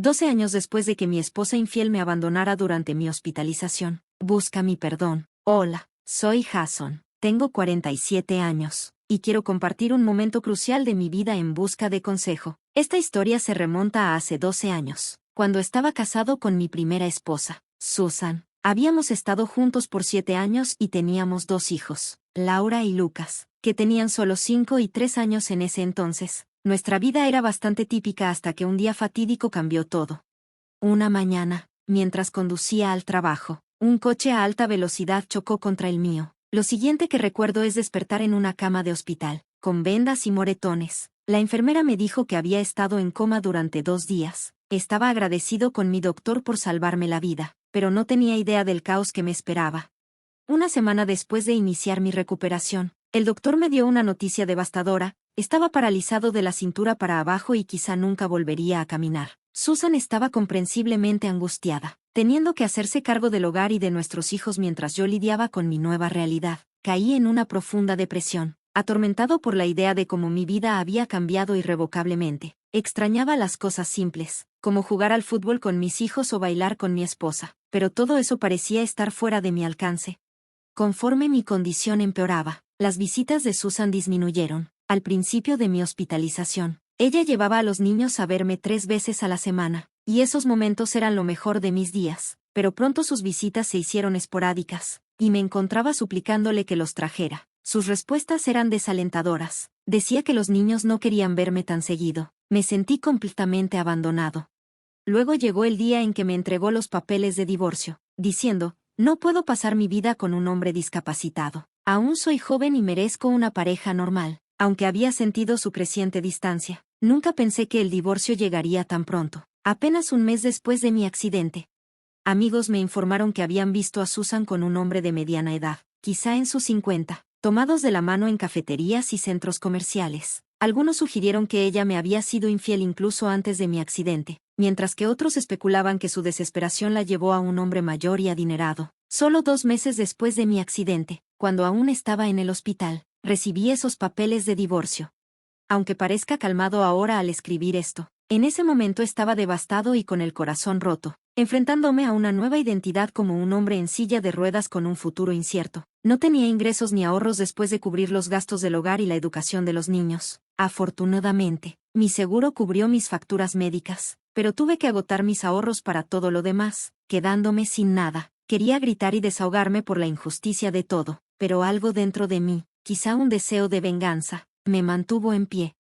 12 años después de que mi esposa infiel me abandonara durante mi hospitalización. Busca mi perdón. Hola, soy Jason. Tengo 47 años, y quiero compartir un momento crucial de mi vida en busca de consejo. Esta historia se remonta a hace 12 años, cuando estaba casado con mi primera esposa, Susan. Habíamos estado juntos por 7 años y teníamos 2 hijos, Laura y Lucas, que tenían solo 5 y 3 años en ese entonces. Nuestra vida era bastante típica hasta que un día fatídico cambió todo. Una mañana, mientras conducía al trabajo, un coche a alta velocidad chocó contra el mío. Lo siguiente que recuerdo es despertar en una cama de hospital, con vendas y moretones. La enfermera me dijo que había estado en coma durante 2 días. Estaba agradecido con mi doctor por salvarme la vida, pero no tenía idea del caos que me esperaba. Una semana después de iniciar mi recuperación, el doctor me dio una noticia devastadora: estaba paralizado de la cintura para abajo y quizá nunca volvería a caminar. Susan estaba comprensiblemente angustiada, teniendo que hacerse cargo del hogar y de nuestros hijos mientras yo lidiaba con mi nueva realidad. Caí en una profunda depresión, atormentado por la idea de cómo mi vida había cambiado irrevocablemente. Extrañaba las cosas simples, como jugar al fútbol con mis hijos o bailar con mi esposa, pero todo eso parecía estar fuera de mi alcance. Conforme mi condición empeoraba, las visitas de Susan disminuyeron. Al principio de mi hospitalización, ella llevaba a los niños a verme 3 veces a la semana, y esos momentos eran lo mejor de mis días, pero pronto sus visitas se hicieron esporádicas, y me encontraba suplicándole que los trajera. Sus respuestas eran desalentadoras. Decía que los niños no querían verme tan seguido. Me sentí completamente abandonado. Luego llegó el día en que me entregó los papeles de divorcio, diciendo: no puedo pasar mi vida con un hombre discapacitado. Aún soy joven y merezco una pareja normal. Aunque había sentido su creciente distancia, nunca pensé que el divorcio llegaría tan pronto, apenas un mes después de mi accidente. Amigos me informaron que habían visto a Susan con un hombre de mediana edad, quizá en sus 50, tomados de la mano en cafeterías y centros comerciales. Algunos sugirieron que ella me había sido infiel incluso antes de mi accidente, mientras que otros especulaban que su desesperación la llevó a un hombre mayor y adinerado. Solo 2 meses después de mi accidente, cuando aún estaba en el hospital, recibí esos papeles de divorcio. Aunque parezca calmado ahora al escribir esto, en ese momento estaba devastado y con el corazón roto, enfrentándome a una nueva identidad como un hombre en silla de ruedas con un futuro incierto. No tenía ingresos ni ahorros después de cubrir los gastos del hogar y la educación de los niños. Afortunadamente, mi seguro cubrió mis facturas médicas, pero tuve que agotar mis ahorros para todo lo demás, quedándome sin nada. Quería gritar y desahogarme por la injusticia de todo, pero algo dentro de mí, quizá un deseo de venganza, me mantuvo en pie.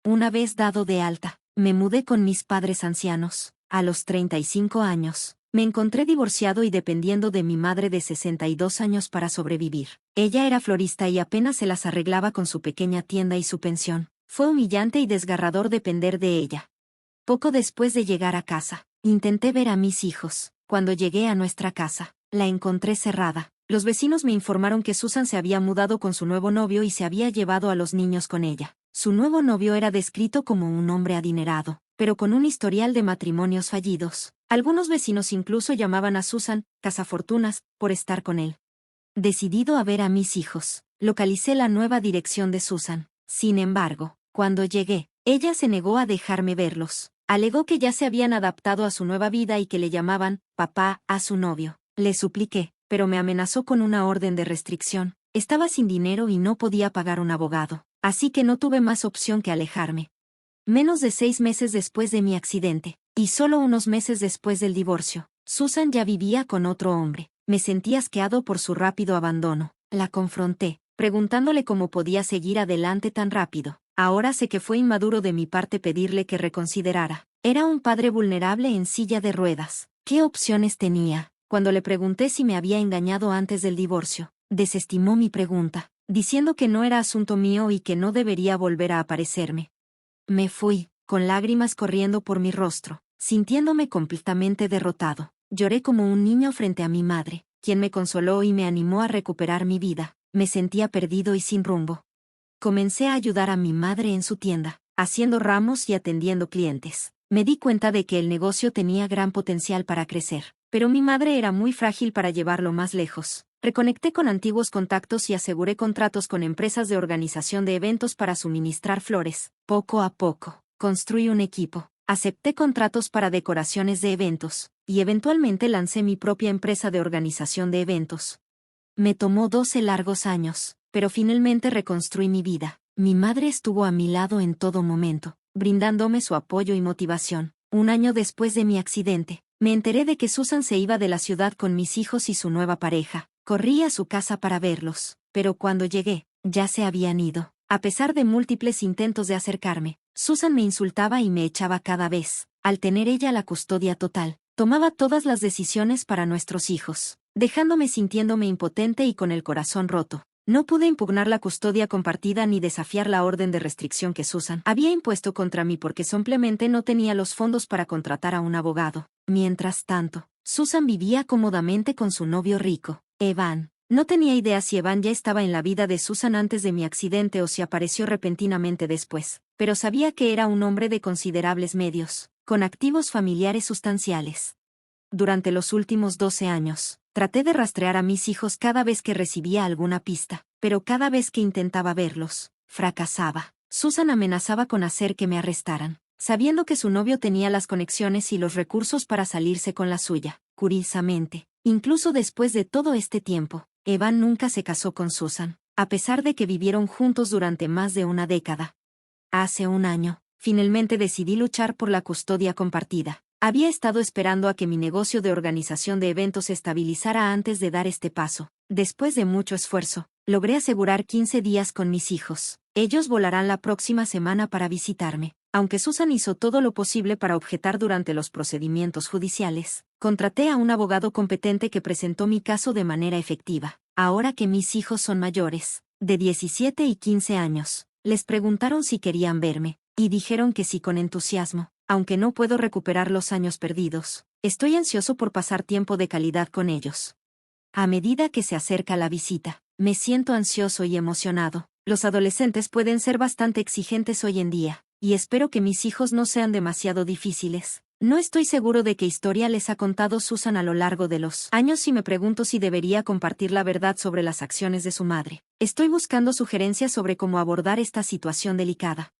Una vez dado de alta, me mudé con mis padres ancianos. A los 35 años, me encontré divorciado y dependiendo de mi madre de 62 años para sobrevivir. Ella era florista y apenas se las arreglaba con su pequeña tienda y su pensión. Fue humillante y desgarrador depender de ella. Poco después de llegar a casa, intenté ver a mis hijos. Cuando llegué a nuestra casa, la encontré cerrada. Los vecinos me informaron que Susan se había mudado con su nuevo novio y se había llevado a los niños con ella. Su nuevo novio era descrito como un hombre adinerado, pero con un historial de matrimonios fallidos. Algunos vecinos incluso llamaban a Susan cazafortunas por estar con él. Decidido a ver a mis hijos, localicé la nueva dirección de Susan. Sin embargo, cuando llegué, ella se negó a dejarme verlos. Alegó que ya se habían adaptado a su nueva vida y que le llamaban papá a su novio. Le supliqué, pero me amenazó con una orden de restricción. Estaba sin dinero y no podía pagar un abogado, así que no tuve más opción que alejarme. Menos de 6 meses después de mi accidente, y solo unos meses después del divorcio, Susan ya vivía con otro hombre. Me sentí asqueado por su rápido abandono. La confronté, preguntándole cómo podía seguir adelante tan rápido. Ahora sé que fue inmaduro de mi parte pedirle que reconsiderara. Era un padre vulnerable en silla de ruedas. ¿Qué opciones tenía? Cuando le pregunté si me había engañado antes del divorcio, desestimó mi pregunta, diciendo que no era asunto mío y que no debería volver a aparecerme. Me fui, con lágrimas corriendo por mi rostro, sintiéndome completamente derrotado. Lloré como un niño frente a mi madre, quien me consoló y me animó a recuperar mi vida. Me sentía perdido y sin rumbo. Comencé a ayudar a mi madre en su tienda, haciendo ramos y atendiendo clientes. Me di cuenta de que el negocio tenía gran potencial para crecer, pero mi madre era muy frágil para llevarlo más lejos. Reconecté con antiguos contactos y aseguré contratos con empresas de organización de eventos para suministrar flores. Poco a poco, construí un equipo, Acepté contratos para decoraciones de eventos, y eventualmente lancé mi propia empresa de organización de eventos. Me tomó 12 largos años, pero finalmente reconstruí mi vida. Mi madre estuvo a mi lado en todo momento, brindándome su apoyo y motivación. Un año después de mi accidente, me enteré de que Susan se iba de la ciudad con mis hijos y su nueva pareja. Corrí a su casa para verlos, pero cuando llegué, ya se habían ido. A pesar de múltiples intentos de acercarme, Susan me insultaba y me echaba cada vez. Al tener ella la custodia total, tomaba todas las decisiones para nuestros hijos, dejándome sintiéndome impotente y con el corazón roto. No pude impugnar la custodia compartida ni desafiar la orden de restricción que Susan había impuesto contra mí porque simplemente no tenía los fondos para contratar a un abogado. Mientras tanto, Susan vivía cómodamente con su novio rico, Evan. No tenía idea si Evan ya estaba en la vida de Susan antes de mi accidente o si apareció repentinamente después, pero sabía que era un hombre de considerables medios, con activos familiares sustanciales. Durante los últimos 12 años, traté de rastrear a mis hijos cada vez que recibía alguna pista, pero cada vez que intentaba verlos, fracasaba. Susan amenazaba con hacer que me arrestaran, sabiendo que su novio tenía las conexiones y los recursos para salirse con la suya. Curiosamente, incluso después de todo este tiempo, Evan nunca se casó con Susan, a pesar de que vivieron juntos durante más de una década. Hace un año, finalmente decidí luchar por la custodia compartida. Había estado esperando a que mi negocio de organización de eventos se estabilizara antes de dar este paso. Después de mucho esfuerzo, logré asegurar 15 días con mis hijos. Ellos volarán la próxima semana para visitarme. Aunque Susan hizo todo lo posible para objetar durante los procedimientos judiciales, contraté a un abogado competente que presentó mi caso de manera efectiva. Ahora que mis hijos son mayores, de 17 y 15 años, les preguntaron si querían verme, y dijeron que sí con entusiasmo. Aunque no puedo recuperar los años perdidos, estoy ansioso por pasar tiempo de calidad con ellos. A medida que se acerca la visita, me siento ansioso y emocionado. Los adolescentes pueden ser bastante exigentes hoy en día, y espero que mis hijos no sean demasiado difíciles. No estoy seguro de qué historia les ha contado Susan a lo largo de los años y me pregunto si debería compartir la verdad sobre las acciones de su madre. Estoy buscando sugerencias sobre cómo abordar esta situación delicada.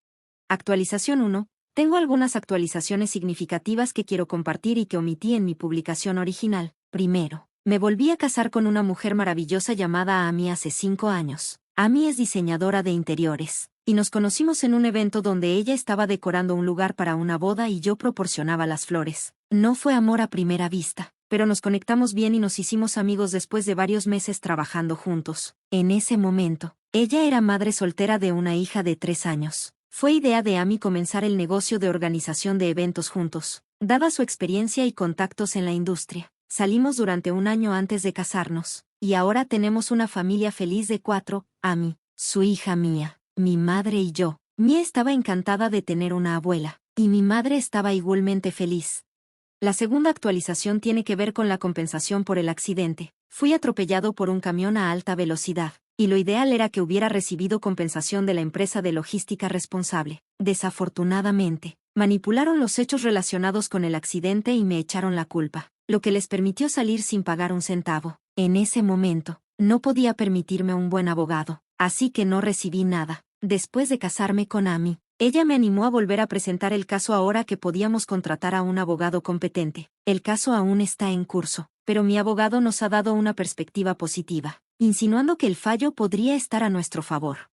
Actualización 1. Tengo algunas actualizaciones significativas que quiero compartir y que omití en mi publicación original. Primero, me volví a casar con una mujer maravillosa llamada Amy hace 5 años. Amy es diseñadora de interiores, y nos conocimos en un evento donde ella estaba decorando un lugar para una boda y yo proporcionaba las flores. No fue amor a primera vista, pero nos conectamos bien y nos hicimos amigos después de varios meses trabajando juntos. En ese momento, ella era madre soltera de una hija de 3 años. Fue idea de Amy comenzar el negocio de organización de eventos juntos. Dada su experiencia y contactos en la industria, salimos durante un año antes de casarnos, y ahora tenemos una familia feliz de 4, Amy, su hija Mia, mi madre y yo. Mia estaba encantada de tener una abuela, y mi madre estaba igualmente feliz. La segunda actualización tiene que ver con la compensación por el accidente. Fui atropellado por un camión a alta velocidad, y lo ideal era que hubiera recibido compensación de la empresa de logística responsable. Desafortunadamente, manipularon los hechos relacionados con el accidente y me echaron la culpa, lo que les permitió salir sin pagar un centavo. En ese momento, no podía permitirme un buen abogado, así que no recibí nada. Después de casarme con Amy, ella me animó a volver a presentar el caso ahora que podíamos contratar a un abogado competente. El caso aún está en curso, pero mi abogado nos ha dado una perspectiva positiva, insinuando que el fallo podría estar a nuestro favor.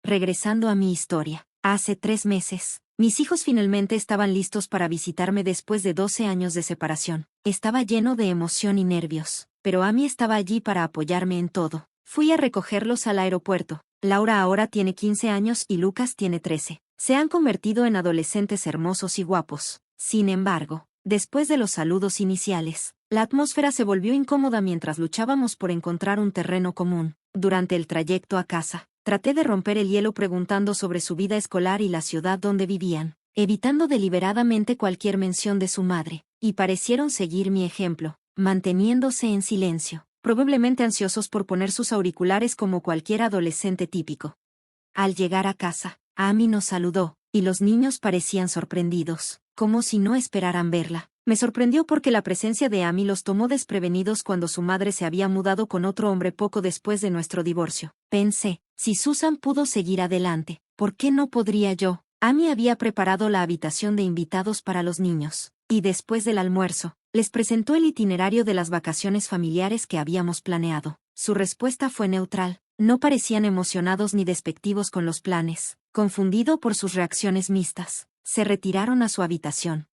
Regresando a mi historia, hace 3 meses, mis hijos finalmente estaban listos para visitarme después de 12 años de separación. Estaba lleno de emoción y nervios, pero Amy estaba allí para apoyarme en todo. Fui a recogerlos al aeropuerto. Laura ahora tiene 15 años y Lucas tiene 13. Se han convertido en adolescentes hermosos y guapos. Sin embargo, después de los saludos iniciales, la atmósfera se volvió incómoda mientras luchábamos por encontrar un terreno común. Durante el trayecto a casa, traté de romper el hielo preguntando sobre su vida escolar y la ciudad donde vivían, evitando deliberadamente cualquier mención de su madre, y parecieron seguir mi ejemplo, manteniéndose en silencio, probablemente ansiosos por poner sus auriculares como cualquier adolescente típico. Al llegar a casa, Amy nos saludó, y los niños parecían sorprendidos, como si no esperaran verla. Me sorprendió porque la presencia de Amy los tomó desprevenidos cuando su madre se había mudado con otro hombre poco después de nuestro divorcio. Pensé, si Susan pudo seguir adelante, ¿por qué no podría yo? Amy había preparado la habitación de invitados para los niños, y después del almuerzo, les presentó el itinerario de las vacaciones familiares que habíamos planeado. Su respuesta fue neutral. No parecían emocionados ni despectivos con los planes. Confundido por sus reacciones mixtas, se retiraron a su habitación.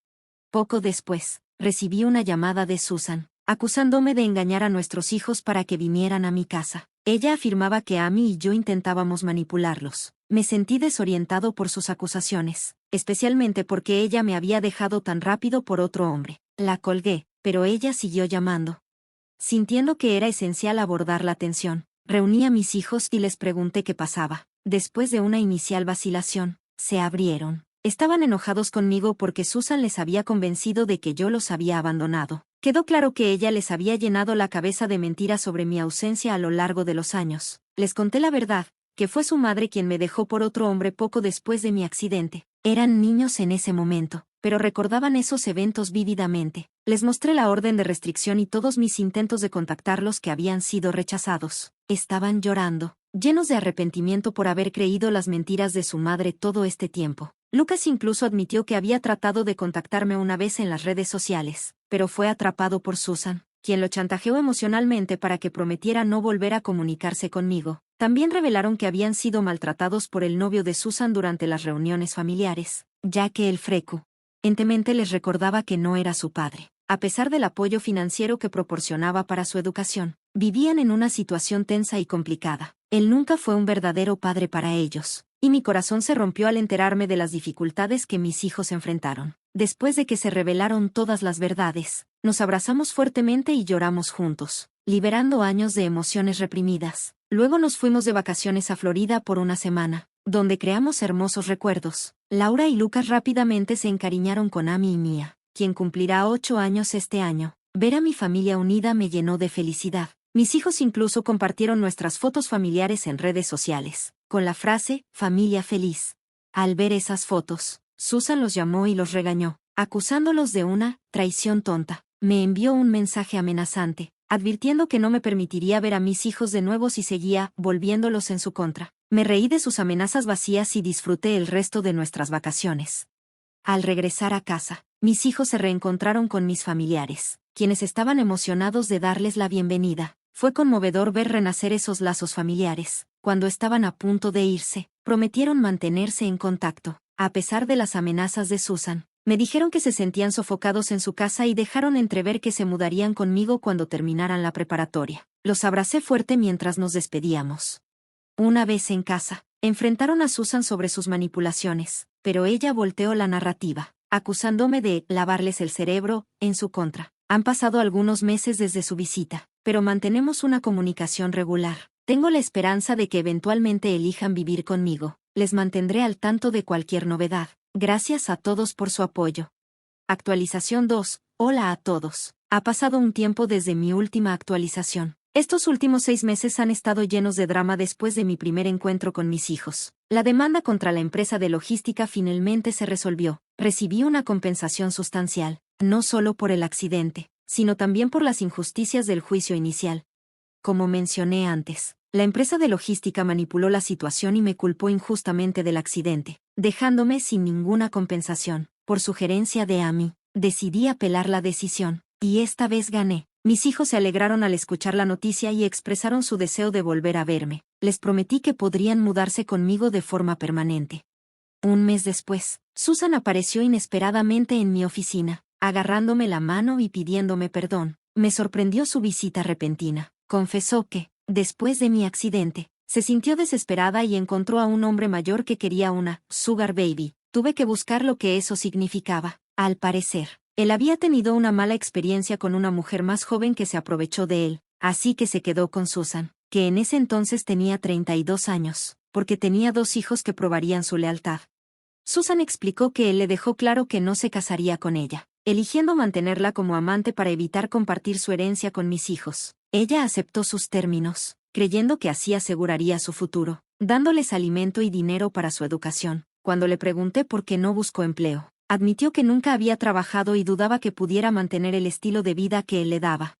Poco después, recibí una llamada de Susan, acusándome de engañar a nuestros hijos para que vinieran a mi casa. Ella afirmaba que Amy y yo intentábamos manipularlos. Me sentí desorientado por sus acusaciones, especialmente porque ella me había dejado tan rápido por otro hombre. La colgué, pero ella siguió llamando. Sintiendo que era esencial abordar la tensión, reuní a mis hijos y les pregunté qué pasaba. Después de una inicial vacilación, se abrieron. Estaban enojados conmigo porque Susan les había convencido de que yo los había abandonado. Quedó claro que ella les había llenado la cabeza de mentiras sobre mi ausencia a lo largo de los años. Les conté la verdad, que fue su madre quien me dejó por otro hombre poco después de mi accidente. Eran niños en ese momento, pero recordaban esos eventos vívidamente. Les mostré la orden de restricción y todos mis intentos de contactarlos que habían sido rechazados. Estaban llorando, llenos de arrepentimiento por haber creído las mentiras de su madre todo este tiempo. Lucas incluso admitió que había tratado de contactarme una vez en las redes sociales, pero fue atrapado por Susan, quien lo chantajeó emocionalmente para que prometiera no volver a comunicarse conmigo. También revelaron que habían sido maltratados por el novio de Susan durante las reuniones familiares, ya que el frecuentemente les recordaba que no era su padre. A pesar del apoyo financiero que proporcionaba para su educación, vivían en una situación tensa y complicada. Él nunca fue un verdadero padre para ellos, y mi corazón se rompió al enterarme de las dificultades que mis hijos enfrentaron. Después de que se revelaron todas las verdades, nos abrazamos fuertemente y lloramos juntos, liberando años de emociones reprimidas. Luego nos fuimos de vacaciones a Florida por una semana, donde creamos hermosos recuerdos. Laura y Lucas rápidamente se encariñaron con Amy y Mia, quien cumplirá 8 años este año. Ver a mi familia unida me llenó de felicidad. Mis hijos incluso compartieron nuestras fotos familiares en redes sociales, con la frase, familia feliz. Al ver esas fotos, Susan los llamó y los regañó, acusándolos de una traición tonta. Me envió un mensaje amenazante, advirtiendo que no me permitiría ver a mis hijos de nuevo si seguía volviéndolos en su contra. Me reí de sus amenazas vacías y disfruté el resto de nuestras vacaciones. Al regresar a casa, mis hijos se reencontraron con mis familiares, quienes estaban emocionados de darles la bienvenida. Fue conmovedor ver renacer esos lazos familiares. Cuando estaban a punto de irse, prometieron mantenerse en contacto. A pesar de las amenazas de Susan, me dijeron que se sentían sofocados en su casa y dejaron entrever que se mudarían conmigo cuando terminaran la preparatoria. Los abracé fuerte mientras nos despedíamos. Una vez en casa, enfrentaron a Susan sobre sus manipulaciones, pero ella volteó la narrativa, acusándome de lavarles el cerebro en su contra. Han pasado algunos meses desde su visita, pero mantenemos una comunicación regular. Tengo la esperanza de que eventualmente elijan vivir conmigo. Les mantendré al tanto de cualquier novedad. Gracias a todos por su apoyo. Actualización 2. Hola a todos. Ha pasado un tiempo desde mi última actualización. Estos últimos 6 meses han estado llenos de drama después de mi primer encuentro con mis hijos. La demanda contra la empresa de logística finalmente se resolvió. Recibí una compensación sustancial, no solo por el accidente, sino también por las injusticias del juicio inicial. Como mencioné antes, la empresa de logística manipuló la situación y me culpó injustamente del accidente, dejándome sin ninguna compensación. Por sugerencia de Amy, decidí apelar la decisión, y esta vez gané. Mis hijos se alegraron al escuchar la noticia y expresaron su deseo de volver a verme. Les prometí que podrían mudarse conmigo de forma permanente. Un mes después, Susan apareció inesperadamente en mi oficina, agarrándome la mano y pidiéndome perdón. Me sorprendió su visita repentina. Confesó que, después de mi accidente, se sintió desesperada y encontró a un hombre mayor que quería una sugar baby. Tuve que buscar lo que eso significaba. Al parecer, él había tenido una mala experiencia con una mujer más joven que se aprovechó de él, así que se quedó con Susan, que en ese entonces tenía 32 años, porque tenía 2 hijos que probarían su lealtad. Susan explicó que él le dejó claro que no se casaría con ella, eligiendo mantenerla como amante para evitar compartir su herencia con mis hijos. Ella aceptó sus términos, creyendo que así aseguraría su futuro, dándoles alimento y dinero para su educación. Cuando le pregunté por qué no buscó empleo, admitió que nunca había trabajado y dudaba que pudiera mantener el estilo de vida que él le daba.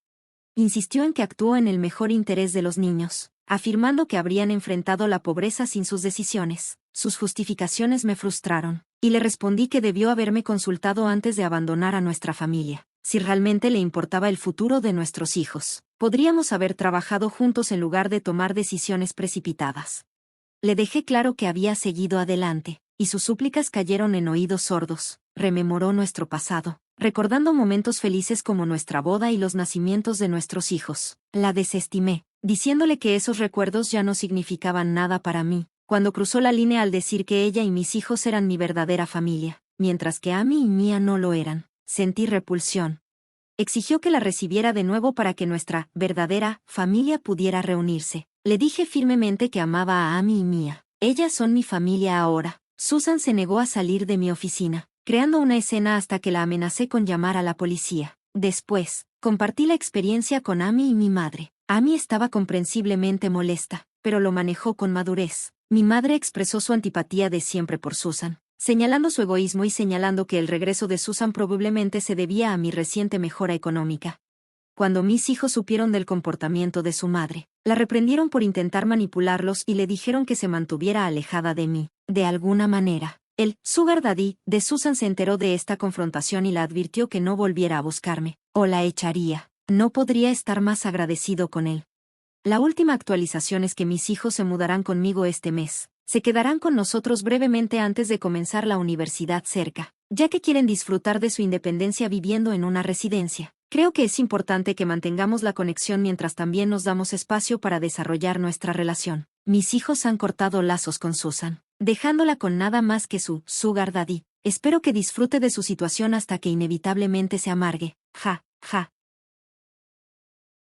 Insistió en que actuó en el mejor interés de los niños, afirmando que habrían enfrentado la pobreza sin sus decisiones. Sus justificaciones me frustraron, y le respondí que debió haberme consultado antes de abandonar a nuestra familia. Si realmente le importaba el futuro de nuestros hijos, podríamos haber trabajado juntos en lugar de tomar decisiones precipitadas. Le dejé claro que había seguido adelante, y sus súplicas cayeron en oídos sordos. Rememoró nuestro pasado, recordando momentos felices como nuestra boda y los nacimientos de nuestros hijos. La desestimé, diciéndole que esos recuerdos ya no significaban nada para mí, cuando cruzó la línea al decir que ella y mis hijos eran mi verdadera familia, mientras que Amy y Mia no lo eran. Sentí repulsión. Exigió que la recibiera de nuevo para que nuestra verdadera familia pudiera reunirse. Le dije firmemente que amaba a Amy y Mia. Ellas son mi familia ahora. Susan se negó a salir de mi oficina, creando una escena hasta que la amenacé con llamar a la policía. Después, compartí la experiencia con Amy y mi madre. Amy estaba comprensiblemente molesta, pero lo manejó con madurez. Mi madre expresó su antipatía de siempre por Susan, señalando su egoísmo y señalando que el regreso de Susan probablemente se debía a mi reciente mejora económica. Cuando mis hijos supieron del comportamiento de su madre, la reprendieron por intentar manipularlos y le dijeron que se mantuviera alejada de mí. De alguna manera, el sugar daddy de Susan se enteró de esta confrontación y la advirtió que no volviera a buscarme, o la echaría. No podría estar más agradecido con él. La última actualización es que mis hijos se mudarán conmigo este mes. Se quedarán con nosotros brevemente antes de comenzar la universidad cerca, ya que quieren disfrutar de su independencia viviendo en una residencia. Creo que es importante que mantengamos la conexión mientras también nos damos espacio para desarrollar nuestra relación. Mis hijos han cortado lazos con Susan, dejándola con nada más que su sugar daddy. Espero que disfrute de su situación hasta que inevitablemente se amargue. Ja, ja.